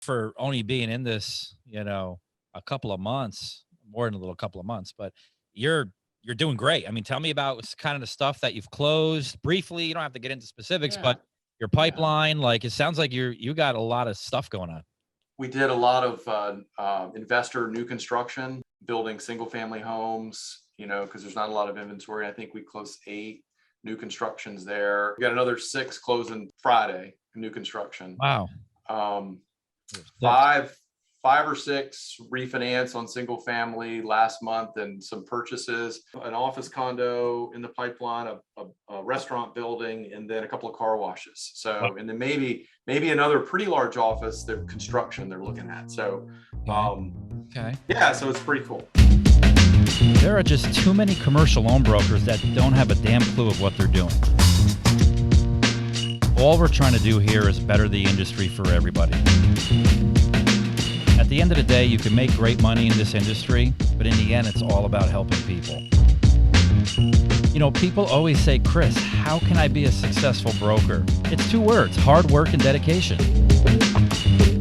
for only being in this, a couple of months, more than a little couple of months, but you're doing great. I mean, tell me about kind of the stuff that you've closed briefly. You don't have to get into specifics, but your pipeline, like it sounds like you got a lot of stuff going on. We did a lot of investor new construction, building single family homes, because there's not a lot of inventory. I think we closed 8 new constructions there. We got another 6 closing Friday, new construction. Wow. 5 or 6 refinance on single family last month, and some purchases, an office condo in the pipeline, a restaurant building, and then a couple of car washes. So, and then maybe another pretty large office, the construction they're looking at. So, yeah, so it's pretty cool. There are just too many commercial loan brokers that don't have a damn clue of what they're doing. All we're trying to do here is better the industry for everybody. At the end of the day, you can make great money in this industry, but in the end, it's all about helping people. People always say, Kris, how can I be a successful broker? It's 2 words, hard work and dedication.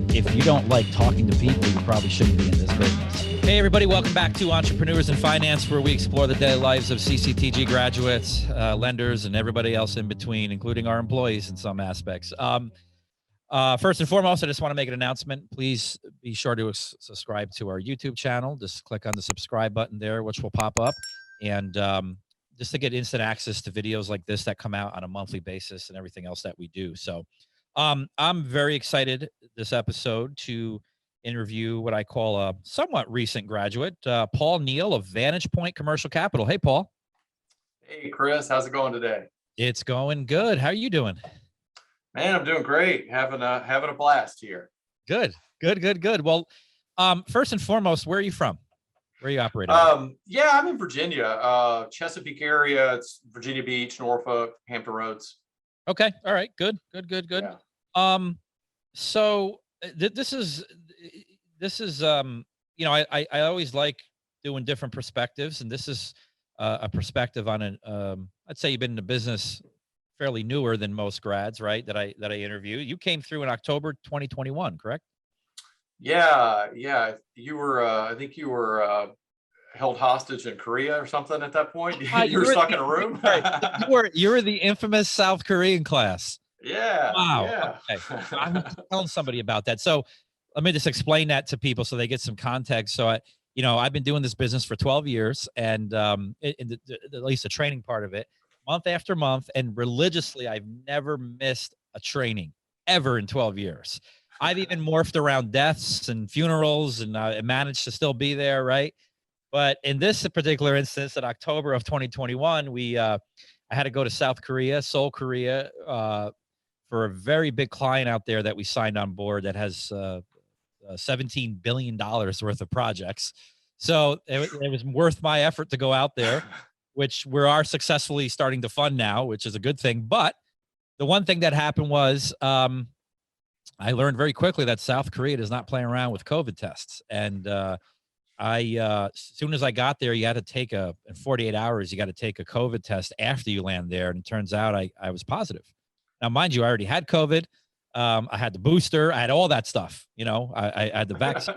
If you don't like talking to people, you probably shouldn't be in this business. Hey, everybody, welcome back to Entrepreneurs in Finance, where we explore the daily lives of CCTG graduates, lenders, and everybody else in between, including our employees in some aspects. First and foremost, I just want to make an announcement. Please be sure to subscribe to our YouTube channel. Just click on the subscribe button there, which will pop up. And just to get instant access to videos like this that come out on a monthly basis and everything else that we do. So I'm very excited this episode to interview what I call a somewhat recent graduate, Paul Neal of Vantage Point Commercial Capital. Hey, Paul. Hey, Kris. How's it going today? It's going good. How are you doing? Man, I'm doing great. Having a blast here. Good. Well, first and foremost, where are you from? Where are you operating? Yeah, I'm in Virginia, Chesapeake area. It's Virginia Beach, Norfolk, Hampton Roads. Okay. All right. Good. Yeah. So this is, I always like doing different perspectives, and this is a perspective on I'd say you've been in the business fairly newer than most grads, right? That I interview. You came through in October 2021, correct? Yeah. You were, I think you were held hostage in Korea or something at that point. You were stuck in a room. Right. You were the infamous South Korean class. Yeah. Wow. Yeah. Okay. I'm telling somebody about that. So let me just explain that to people so they get some context. So I've been doing this business for 12 years, and at least the training part of it, month after month, and religiously, I've never missed a training ever in 12 years. I've even morphed around deaths and funerals, and managed to still be there, right? But in this particular instance, in October of 2021, I had to go to South Korea, Seoul, Korea, for a very big client out there that we signed on board that has $17 billion worth of projects. So it was worth my effort to go out there, which we are successfully starting to fund now, which is a good thing. But the one thing that happened was I learned very quickly that South Korea does not play around with COVID tests. And as soon as I got there, you had to take in 48 hours, you got to take a COVID test after you land there. And it turns out I was positive. Now, mind you, I already had COVID. I had the booster. I had all that stuff. I had the vaccine.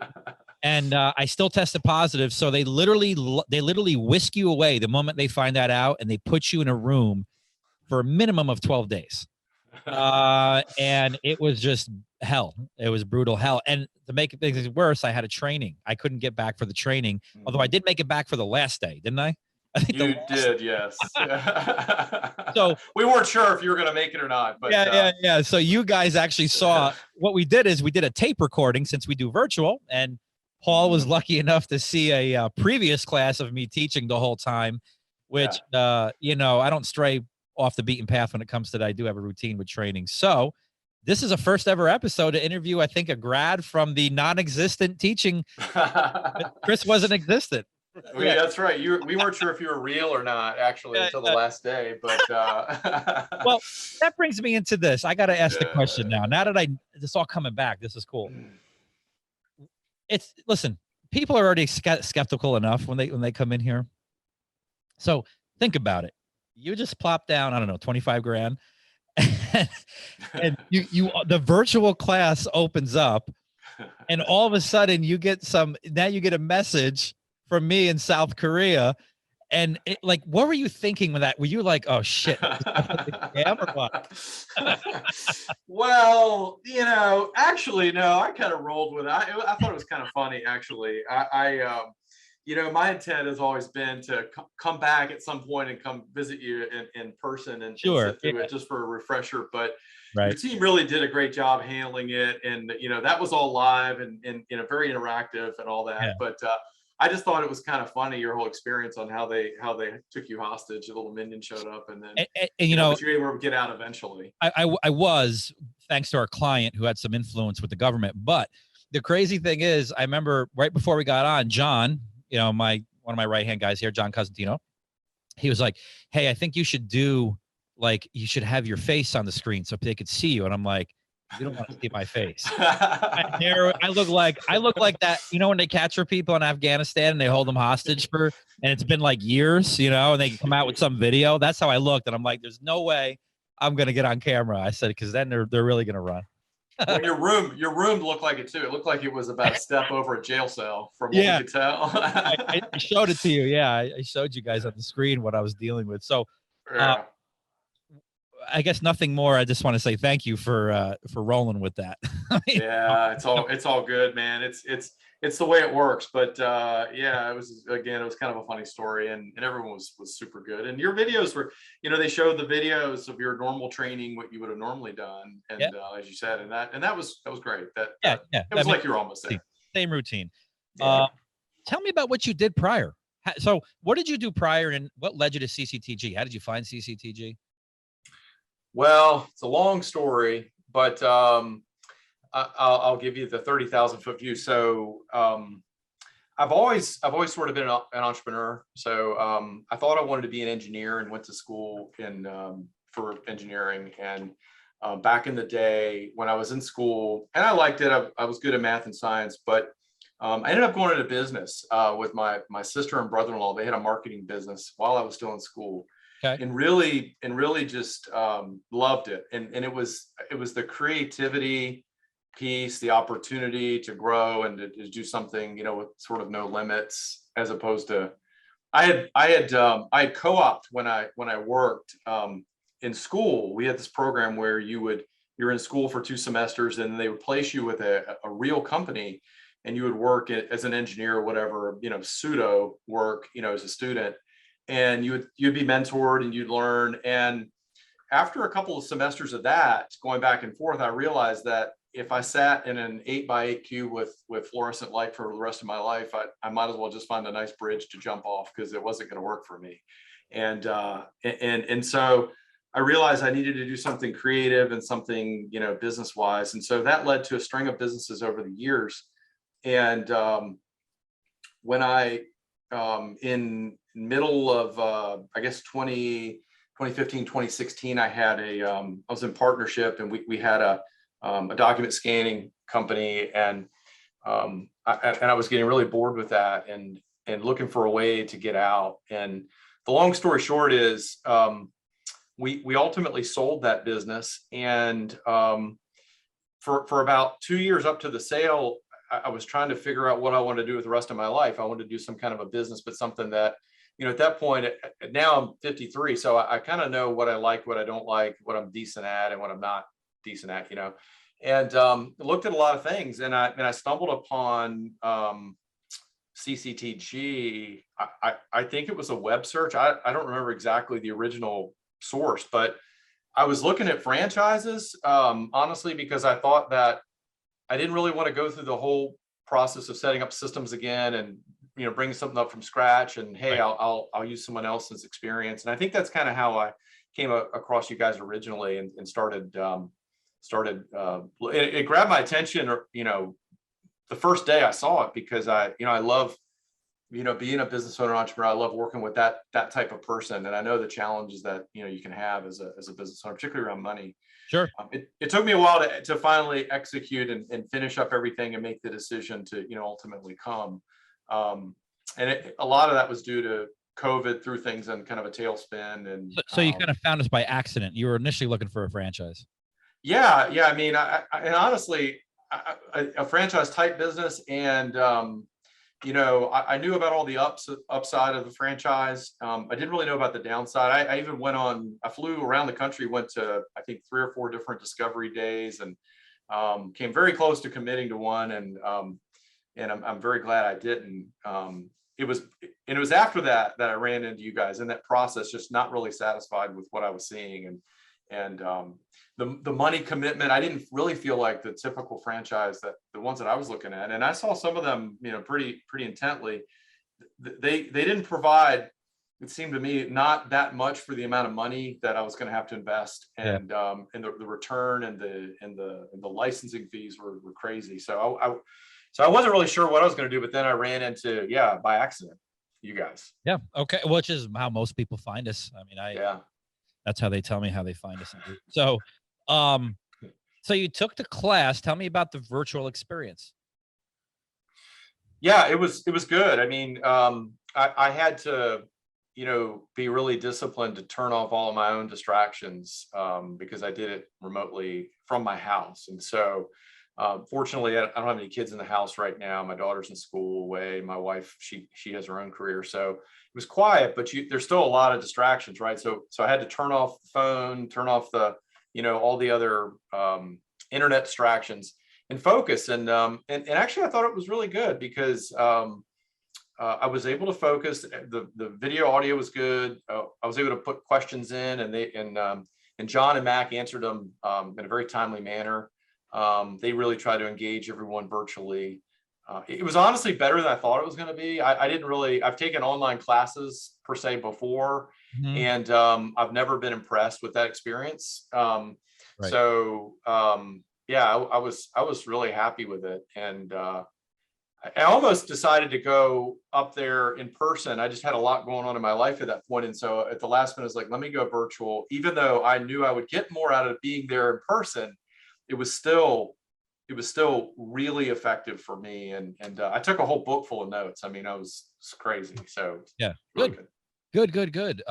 And I still tested positive. So they literally whisk you away the moment they find that out, and they put you in a room for a minimum of 12 days. And it was just hell. It was brutal hell. And to make things worse, I had a training. I couldn't get back for the training, although I did make it back for the last day, didn't I? I think you did, yes. So we weren't sure if you were going to make it or not. But yeah. So you guys actually saw what we did is we did a tape recording since we do virtual, and Paul was lucky enough to see a previous class of me teaching the whole time, which, I don't stray off the beaten path when it comes to that. I do have a routine with training. So this is a first ever episode to interview, I think, a grad from the non-existent teaching. Kris wasn't existent. Yeah, that's right. We weren't sure if you were real or not, actually, until the last day. But well, that brings me into this. I got to ask the question now. Now that it's all coming back, this is cool. Listen, people are already skeptical enough when they come in here. So think about it. You just plop down, I don't know, 25 grand, and the virtual class opens up, And all of a sudden you get a message from me in South Korea. And like, what were you thinking with that? Were you like, oh shit, is this definitely a scam or what? Well, actually, no, I kind of rolled with it. I thought it was kind of funny, actually. My intent has always been to come back at some point and come visit you in person and Sure. sit through it just for a refresher. But your Right. team really did a great job handling it. And, that was all live and very interactive and all that. Yeah. But I just thought it was kind of funny, your whole experience on how they took you hostage. A little minion showed up and then, And but you were able to get out eventually. I was, thanks to our client who had some influence with the government. But the crazy thing is, I remember right before we got on, John, one of my right-hand guys here, John Cosentino, he was like, hey, I think you should you should have your face on the screen so they could see you. And I'm like, you don't want to see my face. I look like that, when they capture people in Afghanistan and they hold them hostage and it's been like years, and they come out with some video. That's how I looked. And I'm like, there's no way I'm going to get on camera. I said, because then they're really going to run. Well, your room looked like it too. It looked like it was about a step over a jail cell from what we could tell. I showed it to you. Yeah. I showed you guys on the screen what I was dealing with. So, Yeah. I guess nothing more. I just want to say thank you for rolling with that. Yeah, it's all good, man. It's the way it works. But it was kind of a funny story, and everyone was super good. And your videos were, they showed the videos of your normal training, what you would have normally done, and as you said, and that was great. It was like you were almost there. Same routine. Yeah. Tell me about what you did prior. So, what did you do prior, and what led you to CCTG? How did you find CCTG? Well, it's a long story, but I'll give you the 30,000-foot view. So I've always sort of been an entrepreneur. So I thought I wanted to be an engineer and went to school for engineering. And back in the day when I was in school, and I liked it, I was good at math and science, but I ended up going into business with my sister and brother-in-law. They had a marketing business while I was still in school. Okay. And really just loved it. And it was the creativity piece, the opportunity to grow and to do something, with sort of no limits, as opposed to I had co-opt when I worked in school. We had this program where you're in school for 2 semesters and they would place you with a real company and you would work as an engineer or whatever, pseudo work, as a student. And you'd be mentored and you'd learn. And after a couple of semesters of that, going back and forth, I realized that if I sat in an 8x8 cube with fluorescent light for the rest of my life, I might as well just find a nice bridge to jump off, because it wasn't going to work for me. And so I realized I needed to do something creative and something, business wise. And so that led to a string of businesses over the years. And when I in middle of I guess 2015, 2016, I was in partnership, and we had a document scanning company, and I was getting really bored with that and looking for a way to get out. And the long story short is we ultimately sold that business, and for about 2 years up to the sale, I was trying to figure out what I wanted to do with the rest of my life. I wanted to do some kind of a business, but something that, at that point, now I'm 53, so I kind of know what I like, what I don't like, what I'm decent at, and what I'm not decent at, and looked at a lot of things, and I stumbled upon CCTG. I think it was a web search. I don't remember exactly the original source, but I was looking at franchises, honestly, because I thought that I didn't really want to go through the whole process of setting up systems again and, bringing something up from scratch. And hey, right. I'll use someone else's experience. And I think that's kind of how I came across you guys originally and started. It grabbed my attention, the first day I saw it, because I love, being a business owner, entrepreneur. I love working with that type of person, and I know the challenges that you can have as a business owner, particularly around money. Sure. It took me a while to finally execute and finish up everything and make the decision to ultimately come. And a lot of that was due to COVID, threw things in kind of a tailspin. And so you kind of found us by accident. You were initially looking for a franchise. Yeah. I mean, and honestly, a franchise type business. And, I knew about all the upside of the franchise. I didn't really know about the downside. I even I flew around the country, went to, I think, 3 or 4 different discovery days, and came very close to committing to one. And I'm very glad I didn't. It was after that I ran into you guys in that process, just not really satisfied with what I was seeing. And the money commitment, I didn't really feel like the typical franchise, that the ones that I was looking at, and I saw some of them, pretty intently. They didn't provide, it seemed to me, not that much for the amount of money that I was going to have to invest, and the return and the licensing fees were crazy. So I wasn't really sure what I was going to do, but then I ran into, by accident, you guys. Yeah. Okay. Which is how most people find us. I mean, that's how they tell me how they find us. So, so you took the class. Tell me about the virtual experience. Yeah, it was good. I mean, I had to, be really disciplined to turn off all of my own distractions, because I did it remotely from my house. And so, fortunately, I don't have any kids in the house right now. My daughter's in school away. My wife, she has her own career. So it was quiet, but there's still a lot of distractions, right? So I had to turn off the phone, turn off the, all the other internet distractions, and focus. And actually, I thought it was really good, because I was able to focus. The video audio was good. I was able to put questions in, and John and Mac answered them in a very timely manner. They really try to engage everyone virtually. It was honestly better than I thought it was going to be. I've taken online classes per se before, and I've never been impressed with that experience. Right. So I was really happy with it. And I almost decided to go up there in person. I just had a lot going on in my life at that point. And so at the last minute, I was like, let me go virtual, even though I knew I would get more out of being there in person. It was still really effective for me. And I took a whole book full of notes. I mean, it's crazy. So yeah, really good.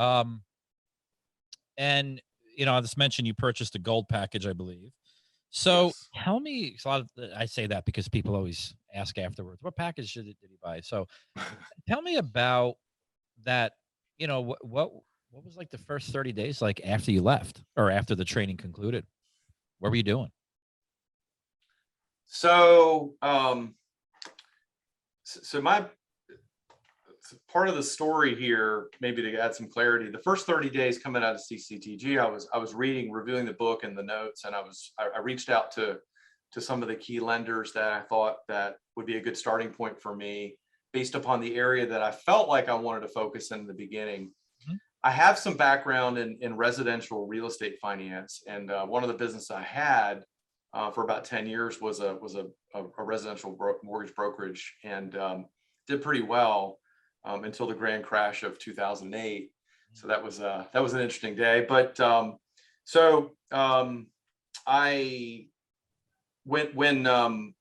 And I just mentioned you purchased a gold package, I believe. So yes. Tell me, I say that because people always ask afterwards, what package did he buy? So tell me about that. What was like the first 30 days like after you left, or after the training concluded? What were you doing? So, my part of the story here, maybe to add some clarity, the first 30 days coming out of CCTG, I was reviewing the book and the notes, and I reached out to some of the key lenders that I thought that would be a good starting point for me, based upon the area that I felt like I wanted to focus in the beginning. Mm-hmm. I have some background in residential real estate finance, and one of the businesses I had for about 10 years was a residential mortgage brokerage, and did pretty well until the grand crash of 2008. So that was an interesting day. But when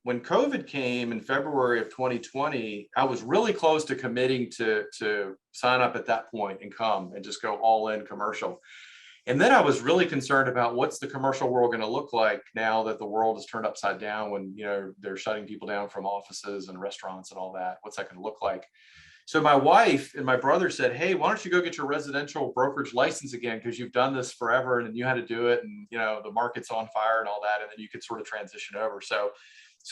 COVID came in February of 2020, I was really close to committing to sign up at that point and come and just go all in commercial. And then I was really concerned about what's the commercial world going to look like now that the world is turned upside down, when they're shutting people down from offices and restaurants and all that. What's that going to look like? So my wife and my brother said, hey, why don't you go get your residential brokerage license again, because you've done this forever and you had to do it, and the market's on fire and all that, and then you could sort of transition over. So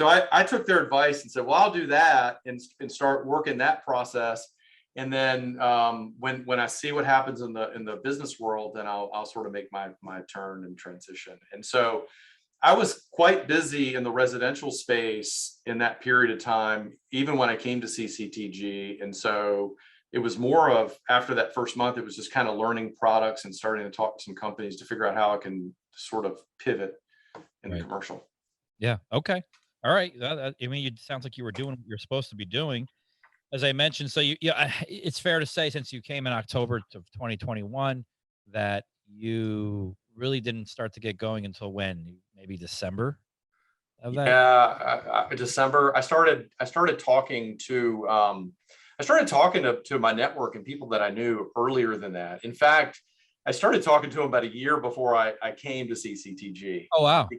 I took their advice and said, well, I'll do that and start working that process. And then when I see what happens in the business world, then I'll sort of make my turn and transition. And so I was quite busy in the residential space in that period of time, even when I came to CCTG. And so it was more of, after that first month, it was just kind of learning products and starting to talk to some companies to figure out how I can sort of pivot in the commercial. Yeah. Okay. All right. I mean, it sounds like you were doing what you're supposed to be doing. As I mentioned, so it's fair to say, since you came in October of 2021, that you really didn't start to get going until when? Maybe December of that? Yeah, December. I started talking to my network and people that I knew earlier than that. In fact, I started talking to them about a year before I came to CCTG. Oh, wow.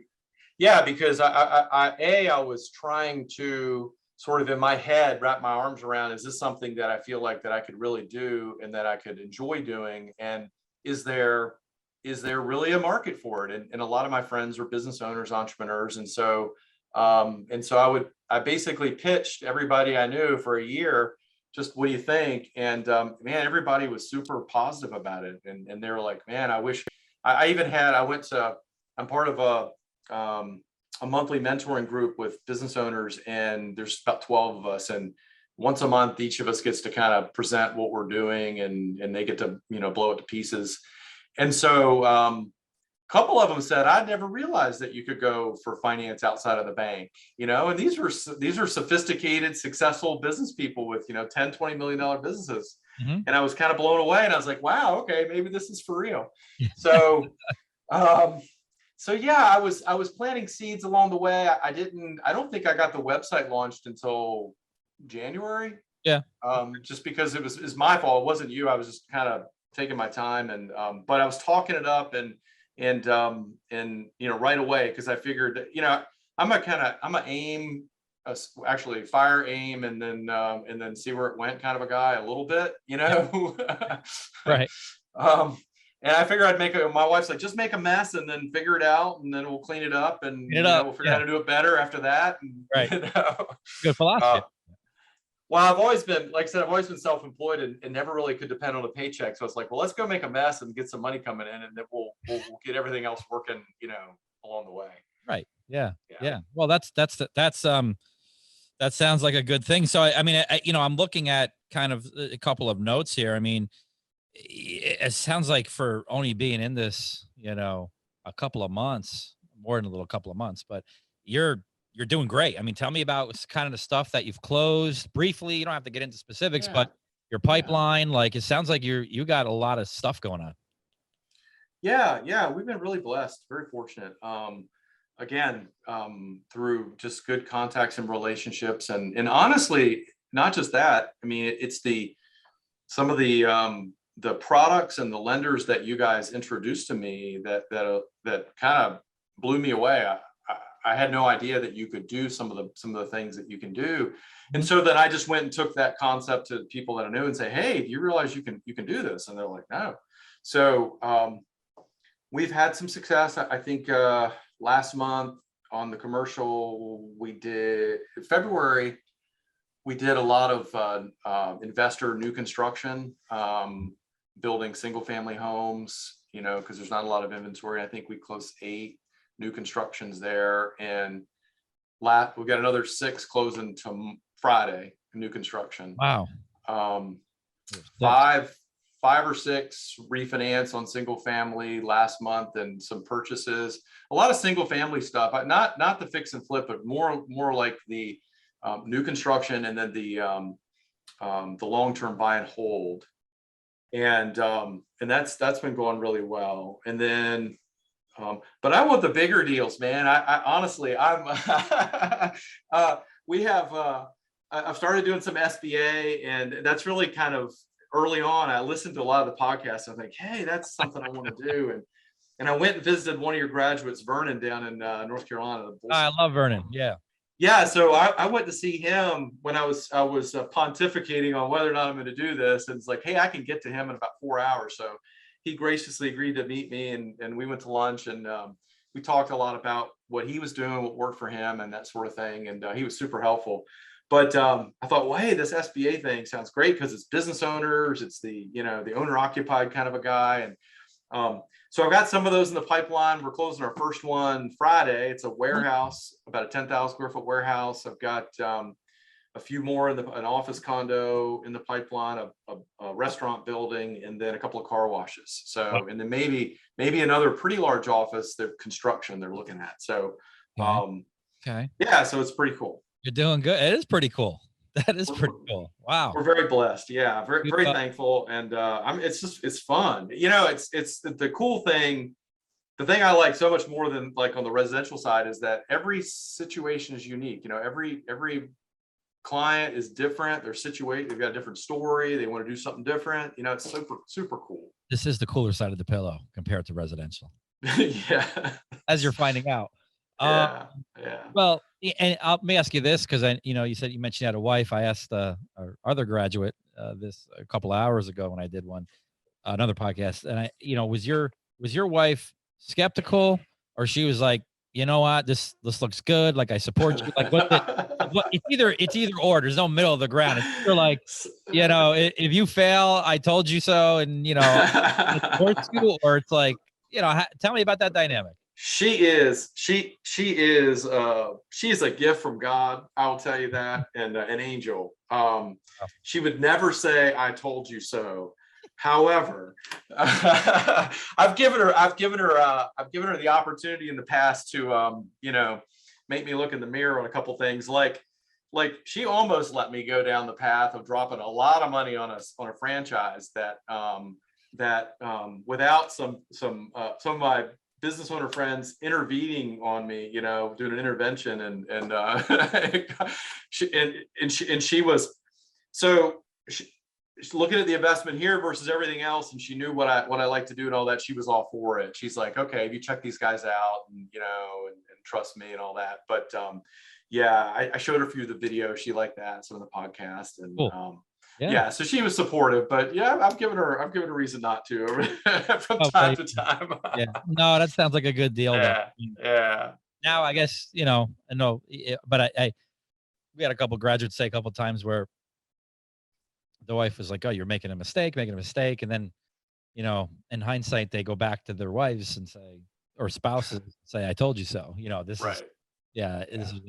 Yeah, because I was trying to sort of in my head wrap my arms around, is this something that I feel like that I could really do and that I could enjoy doing? And is there really a market for it? And a lot of my friends are business owners, entrepreneurs. I basically pitched everybody I knew for a year, just what do you think? And man, everybody was super positive about it. And they were like, man, I wish I'm part of a monthly mentoring group with business owners, and there's about 12 of us. And once a month, each of us gets to kind of present what we're doing, and they get to, blow it to pieces. And so a couple of them said, I never realized that you could go for finance outside of the bank, and these are sophisticated, successful business people with, 10, $20 million businesses. Mm-hmm. And I was kind of blown away, and I was like, wow, okay, maybe this is for real. So, yeah, I was planting seeds along the way. I don't think I got the website launched until January. Yeah. Just because it's my fault. It wasn't you. I was just kind of taking my time, and but I was talking it up and right away, because I figured that, I'm a aim, actually fire, aim, and then see where it went kind of a guy a little bit, Right. And I figured I'd my wife's like, just make a mess and then figure it out, and then we'll clean it up, and we'll figure out how to do it better after that. And, right. Good philosophy. Well, I've always been, like I said, I've always been self-employed and never really could depend on a paycheck. So it's like, well, let's go make a mess and get some money coming in, and then we'll get everything else working, along the way. Right. Yeah. Well, that sounds like a good thing. So I mean, I'm looking at kind of a couple of notes here. I mean, it sounds like for only being in this, a couple of months, more than a little couple of months, but you're doing great. I mean, tell me about kind of the stuff that you've closed briefly. You don't have to get into specifics, but your pipeline, like, it sounds like you got a lot of stuff going on. Yeah. We've been really blessed, very fortunate. Again, through just good contacts and relationships, and honestly, not just that. I mean, it's some of the products and the lenders that you guys introduced to me that kind of blew me away. I had no idea that you could do some of the things that you can do. And so then I just went and took that concept to people that I knew and say, hey, do you realize you can do this? And they're like, no. So we've had some success. I think last month on the commercial, February, we did a lot of investor new construction, building single family homes, because there's not a lot of inventory. I think we closed 8 new constructions there, and we've got another 6 closing to Friday, new construction. Wow. 5 or 6 refinance on single family last month, and some purchases, a lot of single family stuff, not the fix and flip, but more like the new construction, and then the long-term buy and hold. And that's been going really well. And then but I want the bigger deals, man. I honestly, I've started doing some SBA, and that's really kind of early on. I listened to a lot of the podcasts. I'm like, hey, that's something I want to do. And I went and visited one of your graduates, Vernon, down in North Carolina. I love Vernon. Yeah. So I went to see him when I was pontificating on whether or not I'm going to do this. And it's like, hey, I can get to him in about 4 hours. So he graciously agreed to meet me, and we went to lunch, and we talked a lot about what he was doing, what worked for him, and that sort of thing. And he was super helpful. But I thought, well, hey, this SBA thing sounds great, because it's business owners, it's the owner occupied kind of a guy. And so I've got some of those in the pipeline. We're closing our first one Friday. It's a warehouse, about a 10,000 square foot warehouse. I've got a few more in an office condo in the pipeline, a restaurant building, and then a couple of car washes. So, and then maybe another pretty large office, the construction they're looking at. So, okay. Yeah, so it's pretty cool. You're doing good. It is pretty cool. That is pretty cool. Wow. We're very blessed. Yeah. Very thankful. And it's fun. It's the cool thing. The thing I like so much more than like on the residential side is that every situation is unique. Every client is different. They're situated. They've got a different story. They want to do something different. It's super, super cool. This is the cooler side of the pillow compared to residential. Yeah. As you're finding out. Um, Yeah. well, and let me ask you this, because you said you mentioned you had a wife. I asked our other graduate this a couple of hours ago when I did another podcast, and was your wife skeptical, or she was like, you know what, this looks good, like I support you, like what's it, like what it's either or. There's no middle of the ground. It's either like, if you fail, I told you so, and it supports you, or it's like, tell me about that dynamic. She's a gift from God. I will tell you that, and an angel. She would never say, "I told you so." However, I've given her the opportunity in the past to, make me look in the mirror on a couple things. Like she almost let me go down the path of dropping a lot of money on a franchise that without some of my business owner friends intervening on me, doing an intervention, and she was so. She's looking at the investment here versus everything else, and she knew what I like to do and all that. She was all for it. She's like, okay, you check these guys out, and and trust me and all that. But yeah, I showed her a few of the videos. She liked that, some of the podcasts, and Cool. yeah. So she was supportive. But yeah, I've given her reason not to from time to time. Yeah, no, that sounds like a good deal though. Yeah. Now I guess but we had a couple graduates say a couple times where the wife was like, "Oh, you're making a mistake," and then, in hindsight, they go back to their wives and say, or spouses say, "I told you so." This Right. is, this is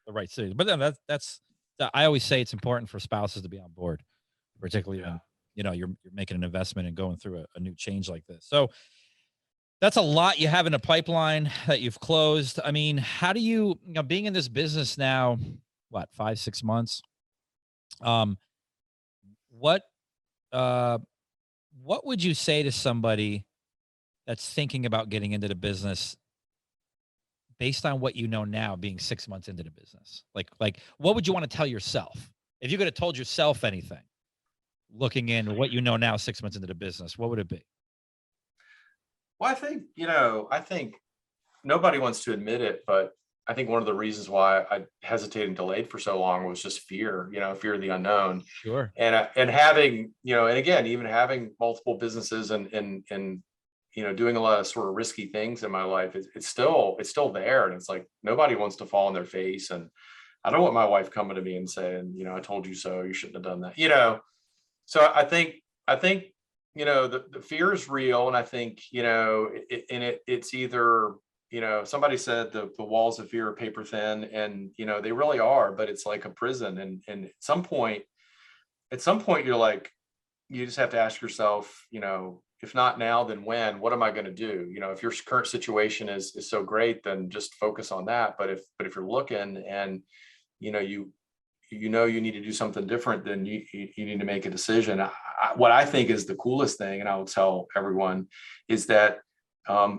the right decision. But then I always say it's important for spouses to be on board, particularly when you're making an investment and going through a new change like this. So that's a lot you have in a pipeline that you've closed. I mean, how do you, being in this business now, what, 5-6 months? What uh what would you say to somebody that's thinking about getting into the business based on what you know now, being 6 months into the business? Like what would you want to tell yourself? If you could have told yourself anything, looking in what you know now 6 months into the business, what would it be? Well, I think nobody wants to admit it, but I think one of the reasons why I hesitated and delayed for so long was just fear, fear of the unknown. Sure. And having, and again, even having multiple businesses and doing a lot of sort of risky things in my life, it's still there. And it's like, nobody wants to fall on their face. And I don't want my wife coming to me and saying, I told you so, you shouldn't have done that, So I think, the fear is real. And I think, it's either, somebody said the walls of fear are paper thin, and, they really are, but it's like a prison. And at some point you're like, you just have to ask yourself, if not now, then when? What am I going to do? If your current situation is so great, then just focus on that. But if you're looking and, you need to do something different, then you need to make a decision. What I think is the coolest thing, and I will tell everyone, is that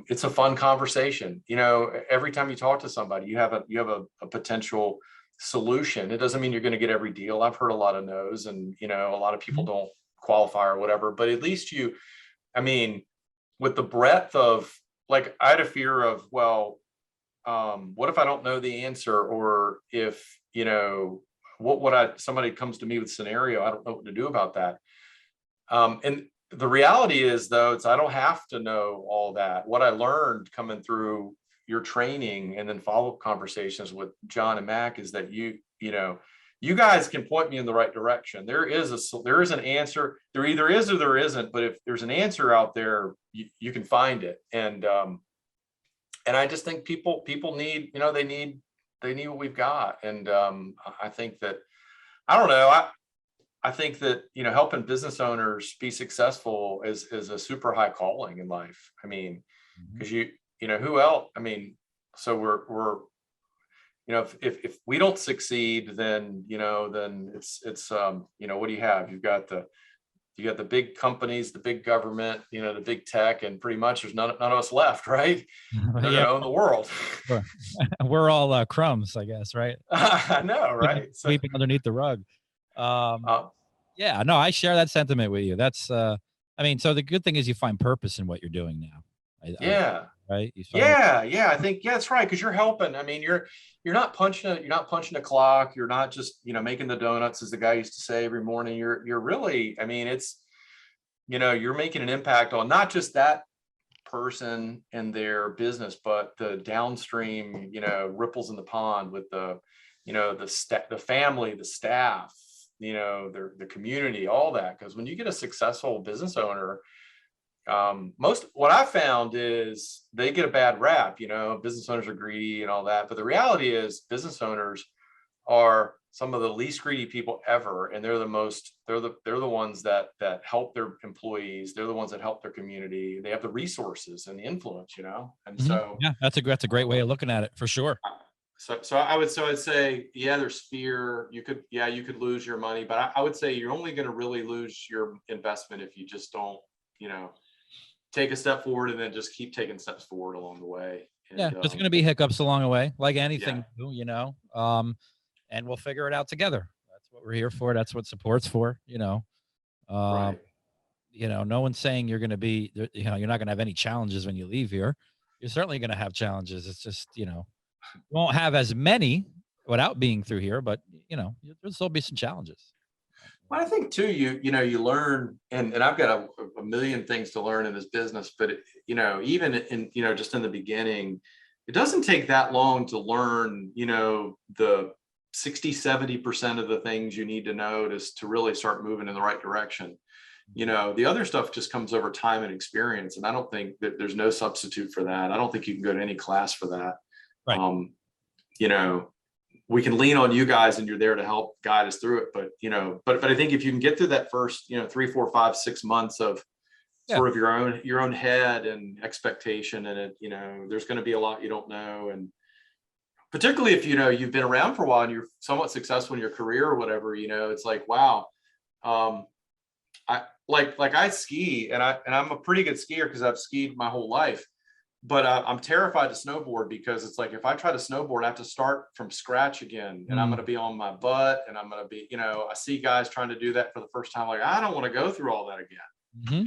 it's a fun conversation. Every time you talk to somebody, you have a potential solution. It doesn't mean you're going to get every deal. I've heard a lot of no's, and a lot of people don't qualify or whatever. But at least with the breadth of, like, I had a fear of, well, what if I don't know the answer, or if somebody comes to me with scenario, I don't know what to do about that. And the reality is, though, I don't have to know all that. What I learned coming through your training and then follow-up conversations with John and Mac is that you guys can point me in the right direction. There is an answer. There either is or there isn't. But if there's an answer out there, you can find it. And I just think people need, they need what we've got. And I think that, I don't know, I think that, helping business owners be successful is a super high calling in life. I mean, because who else? I mean, so we're if we don't succeed, then it's what do you have? You got the big companies, the big government, the big tech, and pretty much there's none of us left, right? They're gonna own the world. We're all crumbs, I guess, right? I know, right? Sweeping underneath the rug. Yeah, no, I share that sentiment with you. That's so the good thing is you find purpose in what you're doing now. Yeah. right? Yeah, I think, yeah, that's right. Cause you're helping. I mean, you're not punching a clock. You're not just, making the donuts, as the guy used to say, every morning. You're really, I mean, it's, you're making an impact on not just that person and their business, but the downstream, ripples in the pond with the family, the staff, the community, all that. Because when you get a successful business owner, what I found is they get a bad rap. Business owners are greedy and all that, but the reality is business owners are some of the least greedy people ever, and they're the ones that help their employees. They're the ones that help their community. They have the resources and the influence, and so yeah, that's a great way of looking at it, for sure. So I'd say, yeah, there's fear. You could lose your money, but I would say you're only going to really lose your investment if you just don't, take a step forward and then just keep taking steps forward along the way. And, Yeah, there's going to be hiccups along the way, like anything, and we'll figure it out together. That's what we're here for. That's what support's for, right. No one's saying you're going to be, you're not going to have any challenges when you leave here. You're certainly going to have challenges. It's just, you won't have as many without being through here, but there'll still be some challenges. Well, I think too, you learn, and I've got a million things to learn in this business, but even in, just in the beginning, it doesn't take that long to learn, the 60-70% of the things you need to know to really start moving in the right direction. The other stuff just comes over time and experience. And I don't think that there's no substitute for that. I don't think you can go to any class for that. Right. We can lean on you guys and you're there to help guide us through it. But I think if you can get through that first, 3, 4, 5, 6 months of sort of your own head and expectation, and there's going to be a lot you don't know. And particularly if, you've been around for a while and you're somewhat successful in your career or whatever, it's like, wow. I ski and I'm a pretty good skier because I've skied my whole life. But I'm terrified to snowboard because it's like, if I try to snowboard, I have to start from scratch again, and I'm going to be on my butt, and I'm going to be, I see guys trying to do that for the first time. Like, I don't want to go through all that again. Mm-hmm.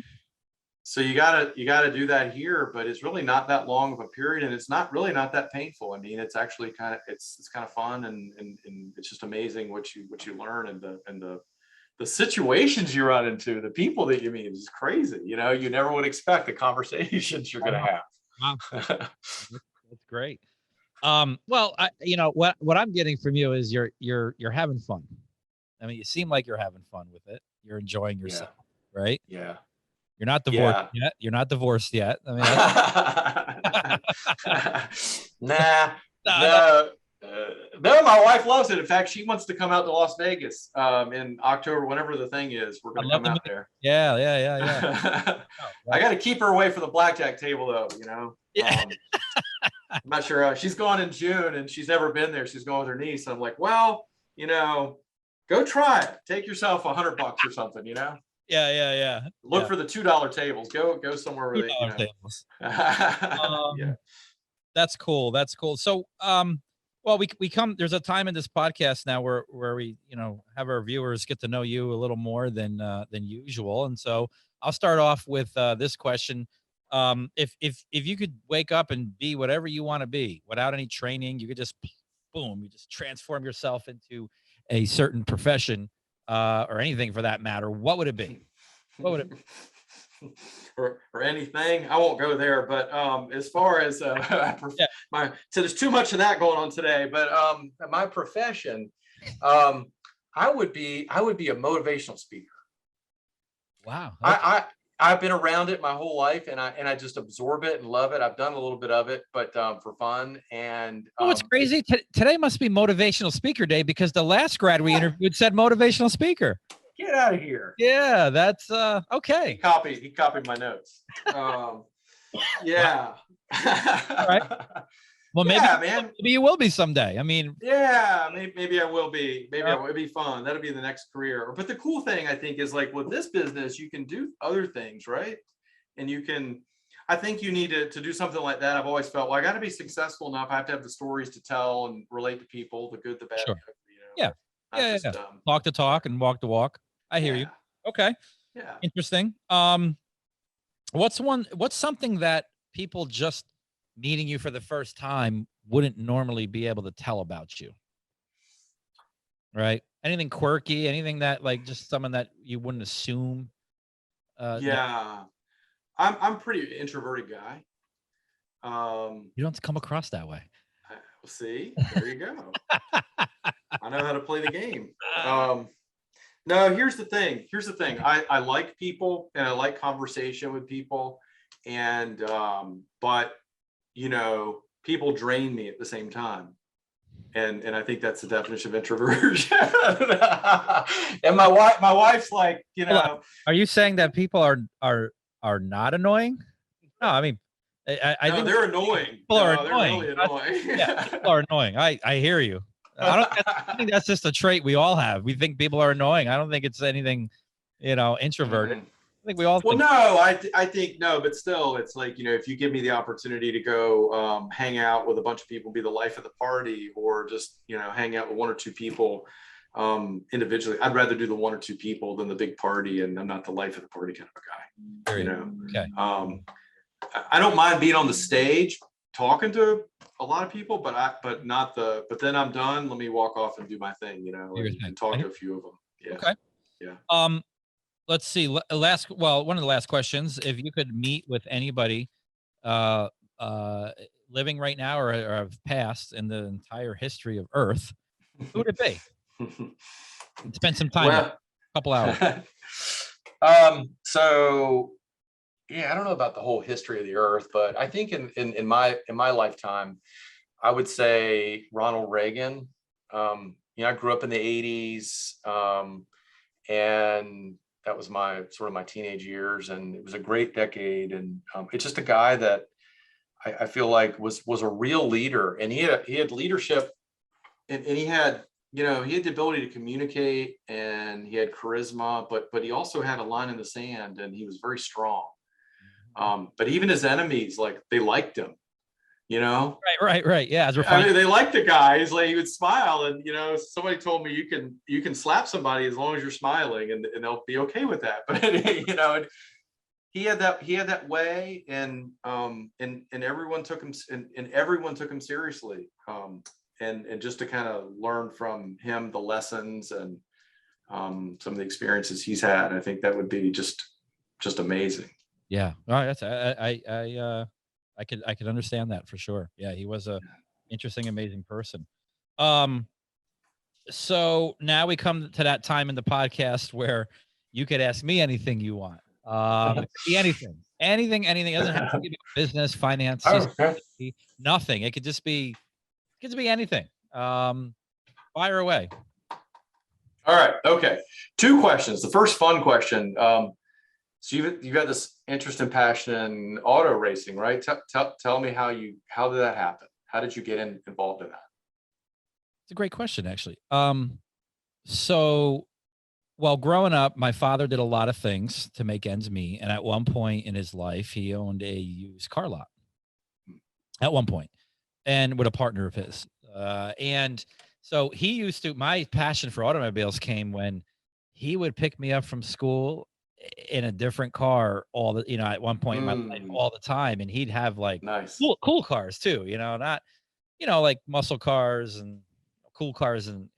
So you gotta do that here, but it's really not that long of a period, and it's not that painful. I mean, it's actually it's kind of fun, and it's just amazing what you learn, and the situations you run into, the people that you meet is crazy. You never would expect the conversations you're going to have. Wow. That's great. Well, what I'm getting from you is you're having fun. I mean, you seem like you're having fun with it. You're enjoying yourself, right? Yeah. You're not divorced yet. You're not divorced yet. I mean, nah, no. No, my wife loves it. In fact, she wants to come out to Las Vegas in October, whenever the thing is. We're going to come out there. Yeah. I got to keep her away from the blackjack table, though. Yeah. I'm not sure. She's going in June, and she's never been there. She's going with her niece. I'm like, well, go try it. Take yourself $100 or something. Yeah. Look for the $2 tables. Go somewhere where they. Tables. Yeah. That's cool. So, well, we come. There's a time in this podcast now where we, have our viewers get to know you a little more than usual, and so I'll start off with this question: if you could wake up and be whatever you want to be without any training, you could just boom, you just transform yourself into a certain profession or anything for that matter. What would it be? What would it be? or anything. I won't go there, but as far as so there's too much of that going on today, but my profession, I would be a motivational speaker. Wow. I've been around it my whole life, and I just absorb it and love it. I've done a little bit of it, but for fun. And what's crazy today must be motivational speaker day, because the last grad we interviewed said motivational speaker. Get out of here. Yeah, that's okay. He copied my notes. Yeah. All right. Well, maybe you will be someday. I mean, yeah, maybe I will be. Maybe it'll be fun. That'll be the next career. But the cool thing, I think, is like with this business, you can do other things, right? And I think you need to do something like that. I've always felt, well, I got to be successful enough. I have to have the stories to tell and relate to people, the good, the bad. Sure. Yeah. Talk the talk and walk the walk. I hear you. Okay. Yeah. Interesting. What's something that people just meeting you for the first time wouldn't normally be able to tell about you? Right? Anything quirky, anything that like just someone that you wouldn't assume? No, Yeah, I'm pretty introverted guy. you don't come across that way. See, there you go. I know how to play the game. No, here's the thing. Here's the thing. I like people and I like conversation with people, and but you know, people drain me at the same time. And I think that's the definition of introversion. And my wife's like, you Hold on. know, Are you saying that people are not annoying? No, I mean, I no, think they're annoying. people are No, they're annoying. really annoying. Yeah, people are annoying. I hear you. I think that's just a trait we all have. We think people are annoying. I don't think it's anything, introverted. Mhm. I think we all Well, think. no, I think no, but still, it's like, you know, if you give me the opportunity to go hang out with a bunch of people, be the life of the party, or just, you know, hang out with one or two people individually, I'd rather do the one or two people than the big party. And I'm not the life of the party kind of a guy, you know. Okay. I don't mind being on the stage talking to a lot of people, but not the, but then I'm done. Let me walk off and do my thing, you know, and talk to a few of them. Yeah. Okay. Yeah. Let's see. One of the last questions. If you could meet with anybody, uh, living right now or have passed in the entire history of Earth, who would it be? And spend some time with, Well, a couple hours. so yeah, I don't know about the whole history of the earth, but I think in my lifetime, I would say Ronald Reagan. You know, I grew up in the 80s, and that was my sort of my teenage years, and it was a great decade. And it's just a guy that I feel like was a real leader, and he had leadership, and he had, you know, he had the ability to communicate, and he had charisma, but he also had a line in the sand, and he was very strong. But even his enemies, like, they liked him, you know. Right. Yeah, as we're I finding. mean, they liked the guy. He's like, he would smile, and you know, somebody told me you can slap somebody as long as you're smiling, and they'll be okay with that. But you know, he had that way, and everyone took him, and everyone took him seriously. And just to kind of learn from him the lessons and some of the experiences he's had, I think that would be just amazing. Yeah. All right. That's I could understand that for sure. Yeah, he was a interesting, amazing person. Um, so now we come to that time in the podcast where you could ask me anything you want. It could be anything. Anything. It doesn't have to be about business, finance, Okay. CCTG, nothing. It could just be anything. Fire away. All right. Okay. Two questions. The first fun question. So you've got this interest and passion in auto racing, right? Tell me how did that happen? How did you get involved in that? It's a great question, actually. So, well, growing up, my father did a lot of things to make ends meet, and at one point in his life, he owned a used car lot. At one point, and with a partner of his, and so he used to. My passion for automobiles came when he would pick me up from school in a different car at one point in my life all the time, and he'd have like Nice. cool cars too, not like muscle cars and cool cars in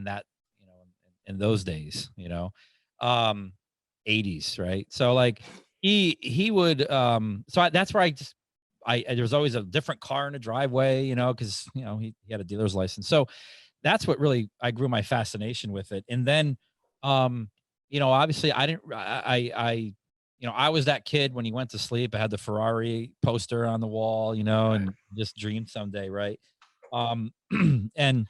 that, in those days, 80s, right? So like he would that's where there was always a different car in the driveway, because he had a dealer's license. So that's what really I grew my fascination with it. And then obviously I didn't I was that kid when he went to sleep. I had the Ferrari poster on the wall, and just dreamed someday, right? And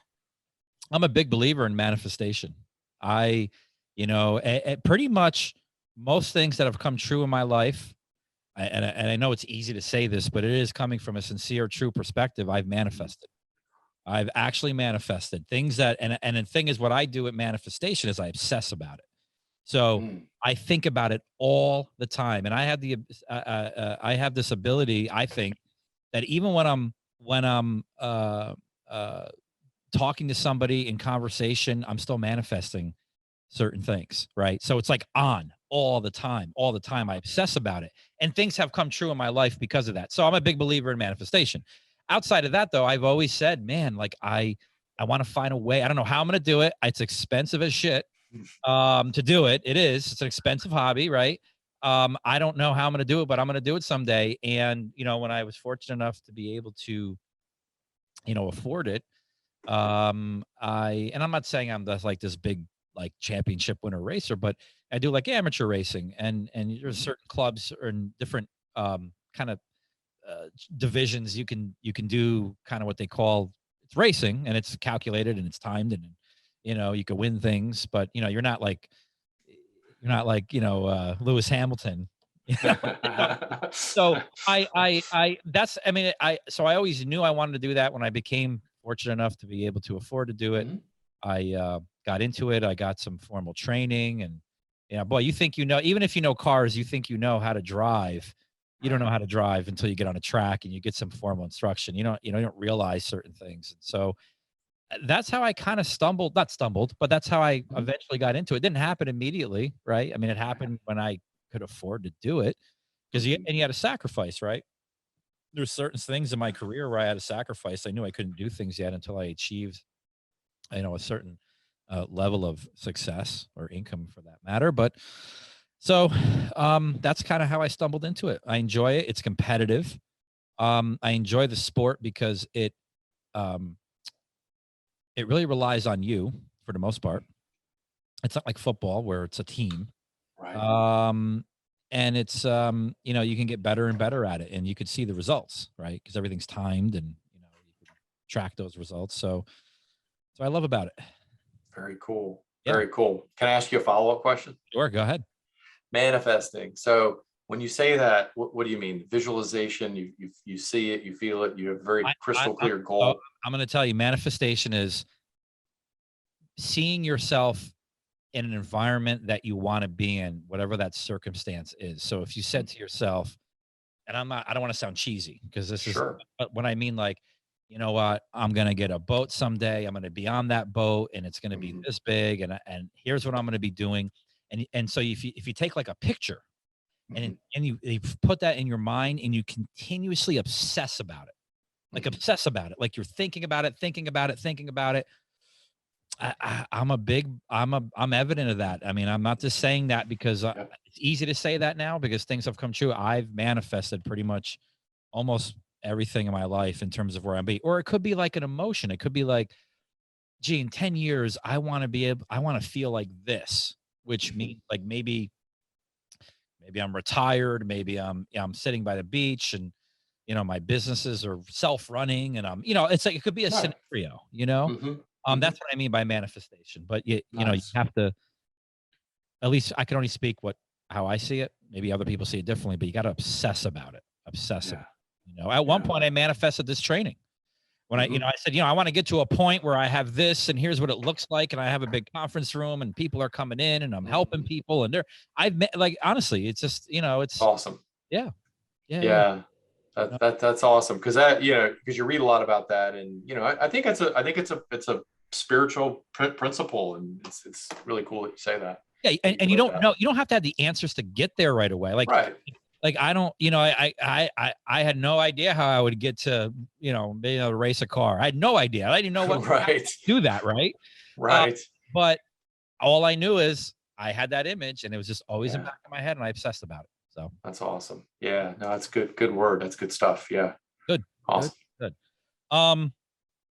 I'm a big believer in manifestation. I, pretty much most things that have come true in my life, and I know it's easy to say this, but it is coming from a sincere, true perspective. I've manifested. I've actually manifested things and the thing is, what I do at manifestation is I obsess about it. So I think about it all the time, and I have this ability. I think that even when I'm talking to somebody in conversation, I'm still manifesting certain things, right? So it's like on all the time, all the time. I obsess about it. And things have come true in my life because of that. So I'm a big believer in manifestation. Outside of that, though, I've always said, man, like I want to find a way. I don't know how I'm going to do it. It's expensive as shit to do it. It is. It's an expensive hobby, right? I don't know how I'm going to do it, but I'm going to do it someday. And, you know, when I was fortunate enough to be able to, you know, afford it, and I'm not saying I'm this like this big like championship winner racer, but I do like amateur racing, and there's certain clubs or in different kind of divisions you can do kind of what they call it's racing, and it's calculated and it's timed, and you know you can win things, but you know you're not like Lewis Hamilton. So that's, I mean, so I always knew I wanted to do that when I became fortunate enough to be able to afford to do it. Mhm. I got into it. I got some formal training, and boy, you think, even if you know cars, you think you know how to drive. You don't know Right. how to drive until you get on a track and you get some formal instruction. You don't realize certain things. And so that's how I kind of not stumbled, but that's how I Mhm. eventually got into it. It didn't happen immediately, right? I mean, it Right. happened when I could afford to do it because Mhm. you had to sacrifice, right? There's certain things in my career where I had to sacrifice. I knew I couldn't do things yet until I achieved, a certain level of success or income for that matter. But so that's kind of how I stumbled into it. I enjoy it. It's competitive. I enjoy the sport because um, it really relies on you for the most part. It's not like football where it's a team. Right. Um, and it's you can get better and better at it, and you could see the results, right? Because everything's timed, and you can track those results. So I love about it. Very cool. Yeah, Very cool. Can I ask you a follow-up question? sure. Go ahead. Manifesting. So when you say that, what do you mean? Visualization, you see it, you feel it, you have a very crystal I'm, clear oh, goal. I'm going to tell you, manifestation is seeing yourself in an environment that you want to be in, whatever that circumstance is. So if you said Mhm. to yourself, and I don't want to sound cheesy because this is, Sure. but when I mean, like, you know what, I'm going to get a boat someday. I'm going to be on that boat and it's going to be Mhm. this big. And here's what I'm going to be doing. And so if you take like a picture and, Mhm. you put that in your mind and you continuously obsess about it, like Mhm. obsess about it, like you're thinking about it, thinking about it, thinking about it. I'm evident of that. I mean, I'm not just saying that because Yep. it's easy to say that now because things have come true. I've manifested pretty much almost everything in my life in terms of where I'm be, or it could be like an emotion. It could be like, gee, in 10 years, I want to feel like this, which Mhm. means like maybe I'm retired, maybe I'm sitting by the beach and my businesses are self-running and it's like it could be a Right. scenario. Mhm. That's Mhm. what I mean by manifestation. But you Nice. have to, at least I can only speak how I see it. Maybe other people see it differently, but you got to obsess about it. Obsess Yeah. about at one Yeah. point I manifested this training. When Mhm. I said, I want to get to a point where I have this and here's what it looks like. And I have a big conference room and people are coming in and I'm helping Mhm. people and I've met, like, honestly, it's just, it's, Awesome. yeah, yeah, yeah. Yeah. That's awesome because because you read a lot about that, and I think it's a spiritual principle, and it's really cool that you say that Yeah, that and you you live don't that. know, you don't have to have the answers to get there right away. Right. Like I don't, I had no idea how I would get to, being able to race a car. I had no idea. I didn't even know what Right. to do that, right? Uh, Right. but all I knew is I had that image and it was just always in the Yeah. back of my head and I obsessed about it. So That's awesome. Yeah. No, that's good word. That's good stuff. Yeah. good, good, Awesome. good. Um,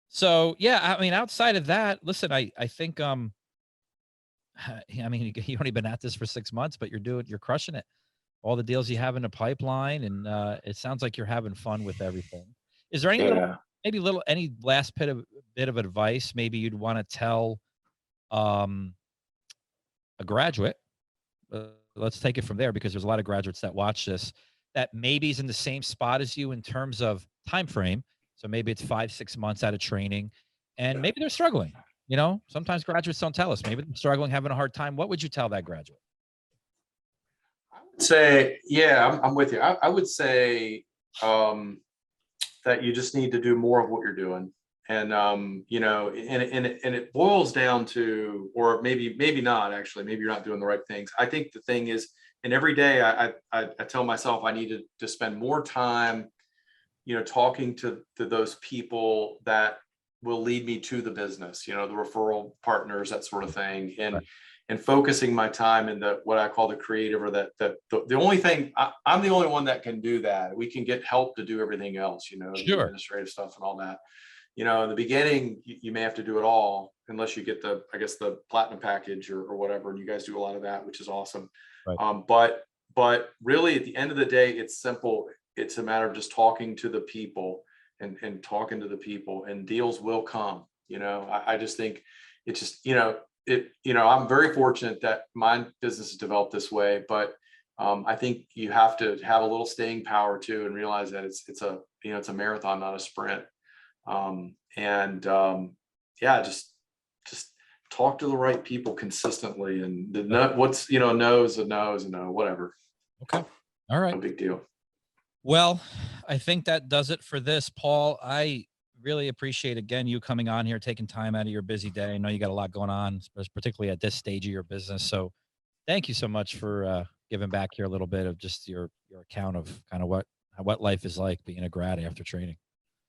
so yeah, I mean, outside of that, listen, I think I mean, you've only been at this for 6 months, but you're crushing it. All the deals you have in the pipeline, and it sounds like you're having fun with everything. Is there Yeah. any last bit of advice maybe you'd want to tell um, a graduate? Let's take it from there because there's a lot of graduates that watch this that maybe is in the same spot as you in terms of time frame. So maybe it's 5, 6 months out of training, and Yeah. maybe they're struggling. Sometimes graduates don't tell us. Maybe they're struggling, having a hard time. What would you tell that graduate? I would say, yeah, I'm with you. I would say um, that you just need to do more of what you're doing You know, and it boils down to, or maybe not actually, maybe you're not doing the right things. I think the thing is, and every day I tell myself I need to spend more time, you know, talking to those people that will lead me to the business, you know, the referral partners, that sort of thing, and focusing my time in what I call the creative, or the only thing, I'm the only one that can do that. We can get help to do everything else, you know, the administrative stuff and all that. You know, in the beginning, you may have to do it all unless you get I guess the platinum package or whatever. And you guys do a lot of that, which is awesome. Right. But really, at the end of the day, it's simple. It's a matter of just talking to the people and talking to the people, and deals will come. You know, I just think it's just, you know, I'm very fortunate that my business is developed this way, but I think you have to have a little staying power too, and realize that it's a, you know, it's a marathon, not a sprint. Yeah, just talk to the right people consistently, and what's, you know, no's a no, whatever. Okay. All right. No big deal. Well, I think that does it for this, Paul. I really appreciate, again, you coming on here, taking time out of your busy day. I know you got a lot going on, particularly at this stage of your business. So thank you so much for giving back here a little bit of just your account of kind of what life is like being a grad after training.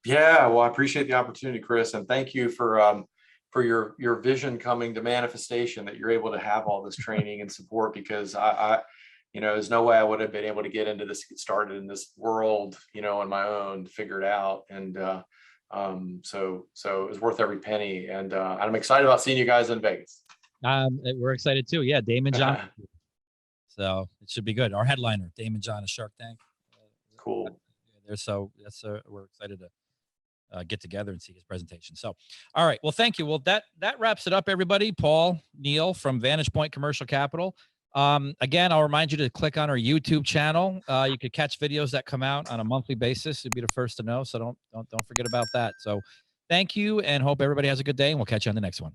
Yeah, well, I appreciate the opportunity, Kris, and thank you for your vision coming to manifestation, that you're able to have all this training and support, because I you know, there's no way I would have been able to get into this, get started in this world, you know, on my own, to figure it out. And so it was worth every penny. And I'm excited about seeing you guys in Vegas. We're excited too. Yeah, Damon John. So it should be good. Our headliner, Damon John of Shark Tank. Cool. So we're excited to get together and see his presentation. So, all right. Well, thank you. Well, that wraps it up, everybody. Paul Neal from Vantage Point Commercial Capital. Again, I'll remind you to click on our YouTube channel. You could catch videos that come out on a monthly basis. You'd be the first to know. So don't forget about that. So thank you, and hope everybody has a good day, and we'll catch you on the next one.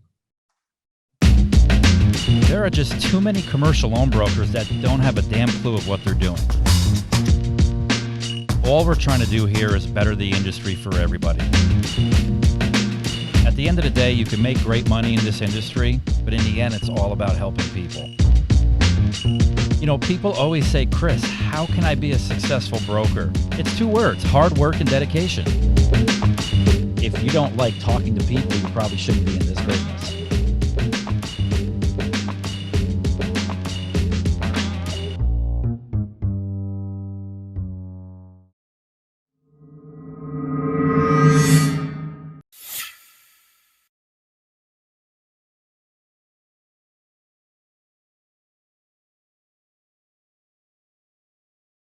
There are just too many commercial loan brokers that don't have a damn clue of what they're doing. All we're trying to do here is better the industry for everybody. At the end of the day, you can make great money in this industry, but in the end, it's all about helping people. You know, people always say, Kris, how can I be a successful broker? It's 2 words, hard work and dedication. If you don't like talking to people, you probably shouldn't be in this business.